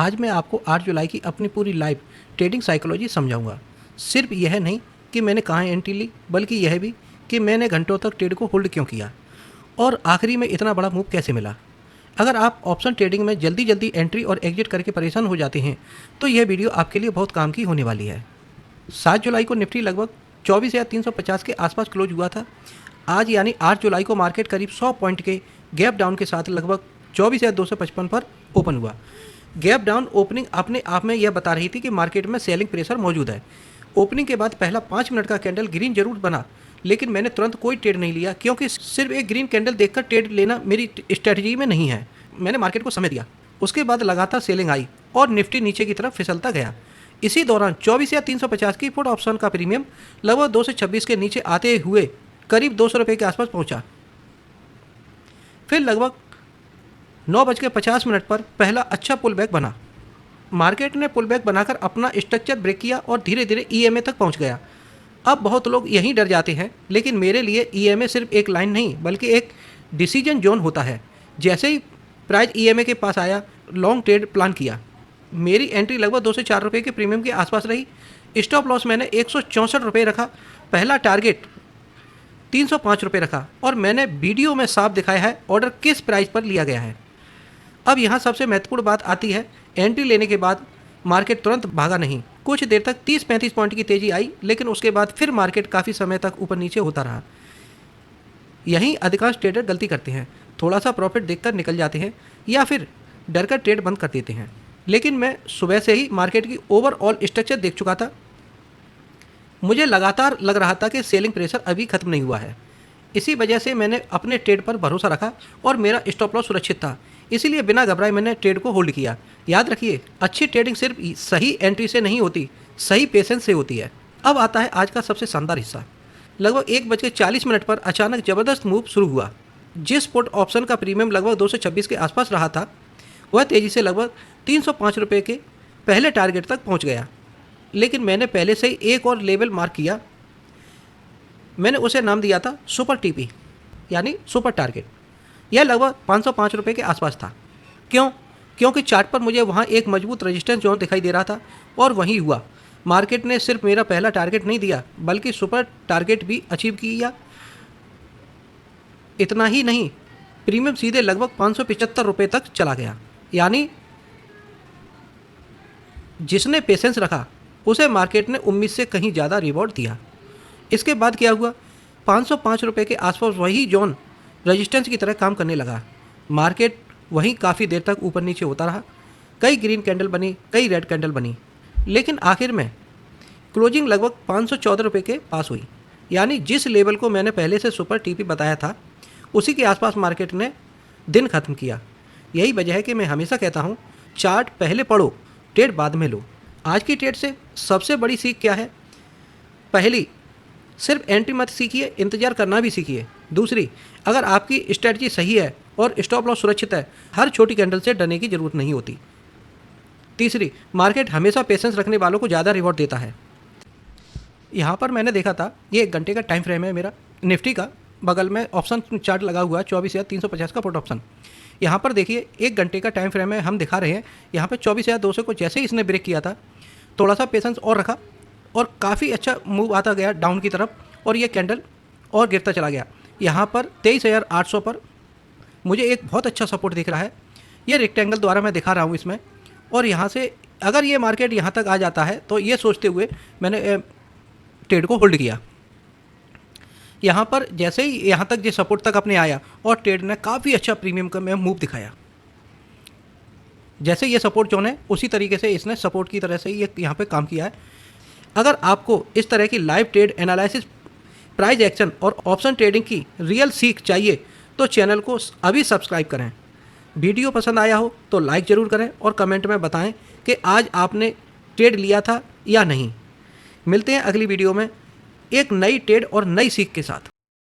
आज मैं आपको 8 जुलाई की अपनी पूरी लाइव ट्रेडिंग साइकोलॉजी समझाऊंगा। सिर्फ यह नहीं कि मैंने कहाँ एंट्री ली, बल्कि यह भी कि मैंने घंटों तक ट्रेड को होल्ड क्यों किया और आखिरी में इतना बड़ा मूव कैसे मिला। अगर आप ऑप्शन ट्रेडिंग में जल्दी जल्दी एंट्री और एग्जिट करके परेशान हो जाते हैं तो यह वीडियो आपके लिए बहुत काम की होने वाली है। 7 जुलाई को निफ्टी लगभग 24,350 के आसपास क्लोज हुआ था। आज यानी 8 जुलाई को मार्केट करीब 100 पॉइंट के गैप डाउन के साथ लगभग 24,255 पर ओपन हुआ। गैप डाउन ओपनिंग अपने आप में यह बता रही थी कि मार्केट में सेलिंग प्रेशर मौजूद है। ओपनिंग के बाद पहला 5 मिनट का कैंडल ग्रीन जरूर बना, लेकिन मैंने तुरंत कोई ट्रेड नहीं लिया क्योंकि सिर्फ एक ग्रीन कैंडल देखकर ट्रेड लेना मेरी स्ट्रेटजी में नहीं है। मैंने मार्केट को समय दिया। उसके बाद लगातार सेलिंग आई और निफ्टी नीचे की तरफ फिसलता गया। इसी दौरान 24,350 की पुट ऑप्शन का प्रीमियम लगभग 226 के नीचे आते हुए करीब 200 रुपये के आसपास पहुंचा। फिर लगभग 9:50 पर पहला अच्छा पुल बैक बना। मार्केट ने पुल बैक बनाकर अपना स्ट्रक्चर ब्रेक किया और धीरे धीरे ईएमए तक पहुंच गया। अब बहुत लोग यहीं डर जाते हैं, लेकिन मेरे लिए ईएमए सिर्फ एक लाइन नहीं बल्कि एक डिसीजन जोन होता है। जैसे ही प्राइस ईएमए के पास आया, लॉन्ग ट्रेड प्लान किया। मेरी एंट्री लगभग 2 से 4 रुपये के प्रीमियम के आसपास रही। स्टॉप लॉस मैंने 164 रुपये रखा। पहला टारगेट 305 रुपये रखा और मैंने वीडियो में साफ दिखाया है ऑर्डर किस प्राइस पर लिया गया है। अब यहाँ सबसे महत्वपूर्ण बात आती है, एंट्री लेने के बाद मार्केट तुरंत भागा नहीं। कुछ देर तक 30-35 पॉइंट की तेज़ी आई, लेकिन उसके बाद फिर मार्केट काफ़ी समय तक ऊपर नीचे होता रहा। यहीं अधिकांश ट्रेडर गलती करते हैं, थोड़ा सा प्रॉफिट देखकर निकल जाते हैं या फिर डर कर ट्रेड बंद कर देते हैं। लेकिन मैं सुबह से ही मार्केट की ओवरऑल स्ट्रक्चर देख चुका था। मुझे लगातार लग रहा था कि सेलिंग प्रेशर अभी खत्म नहीं हुआ है। इसी वजह से मैंने अपने ट्रेड पर भरोसा रखा और मेरा स्टॉप लॉस सुरक्षित था। इसीलिए बिना घबराए मैंने ट्रेड को होल्ड किया। याद रखिए, अच्छी ट्रेडिंग सिर्फ सही एंट्री से नहीं होती, सही पेशेंस से होती है। अब आता है आज का सबसे शानदार हिस्सा। लगभग 1:40 पर अचानक ज़बरदस्त मूव शुरू हुआ। जिस पुट ऑप्शन का प्रीमियम लगभग 226 के आसपास रहा था, वह तेज़ी से लगभग 305 रुपये के पहले टारगेट तक पहुँच गया। लेकिन मैंने पहले से ही एक और लेवल मार्क किया। मैंने उसे नाम दिया था सुपर टीपी, यानी सुपर टारगेट। यह लगभग 505 रुपये के आसपास था। क्यों? क्योंकि चार्ट पर मुझे वहाँ एक मजबूत रेजिस्टेंस जोन दिखाई दे रहा था और वही हुआ। मार्केट ने सिर्फ मेरा पहला टारगेट नहीं दिया, बल्कि सुपर टारगेट भी अचीव किया। इतना ही नहीं, प्रीमियम सीधे लगभग 575 रुपये तक चला गया। यानी जिसने पेशेंस रखा उसे मार्केट ने उम्मीद से कहीं ज़्यादा रिवॉर्ड दिया। इसके बाद क्या हुआ? 505 रुपये के आसपास वही जोन रेजिस्टेंस की तरह काम करने लगा। मार्केट वहीं काफ़ी देर तक ऊपर नीचे होता रहा। कई ग्रीन कैंडल बनी, कई रेड कैंडल बनी, लेकिन आखिर में क्लोजिंग लगभग 514 रुपये के पास हुई। यानी जिस लेवल को मैंने पहले से सुपर टीपी बताया था, उसी के आसपास मार्केट ने दिन ख़त्म किया। यही वजह है कि मैं हमेशा कहता हूँ, चार्ट पहले पढ़ो, ट्रेड बाद में लो। आज की ट्रेड से सबसे बड़ी सीख क्या है? पहली, सिर्फ एंट्री मत सीखिए, इंतज़ार करना भी सीखिए। दूसरी, अगर आपकी स्ट्रेटजी सही है और स्टॉप लॉस सुरक्षित है, हर छोटी कैंडल से डरने की ज़रूरत नहीं होती। तीसरी, मार्केट हमेशा पेशेंस रखने वालों को ज़्यादा रिवॉर्ड देता है। यहाँ पर मैंने देखा था, ये 1 घंटे का टाइम फ्रेम है मेरा निफ्टी का। बगल में ऑप्शन चार्ट लगा हुआ है 24,350 का पुट ऑप्शन। यहाँ पर देखिए 1 घंटे का टाइम फ्रेम है, हम दिखा रहे हैं। यहाँ पे 24,200 को जैसे ही इसने ब्रेक किया था, थोड़ा सा पेशेंस और रखा और काफ़ी अच्छा मूव आता गया डाउन की तरफ और ये कैंडल और गिरता चला गया। यहाँ पर 23,800 पर मुझे एक बहुत अच्छा सपोर्ट दिख रहा है। ये रेक्टेंगल द्वारा मैं दिखा रहा हूँ इसमें। और यहाँ से अगर ये मार्केट यहाँ तक आ जाता है तो ये सोचते हुए मैंने ट्रेड को होल्ड किया। यहाँ पर जैसे ही यहाँ तक जो सपोर्ट तक अपने आया और ट्रेड ने काफ़ी अच्छा प्रीमियम का में मूव दिखाया। जैसे ये सपोर्ट जोन है, उसी तरीके से इसने सपोर्ट की तरह से ये यहाँ पे काम किया है। अगर आपको इस तरह की live trade analysis, price action और ऑप्शन ट्रेडिंग की रियल सीख चाहिए तो चैनल को अभी सब्सक्राइब करें। वीडियो पसंद आया हो तो लाइक ज़रूर करें और कमेंट में बताएं कि आज आपने ट्रेड लिया था या नहीं। मिलते हैं अगली वीडियो में एक नई ट्रेड और नई सीख के साथ।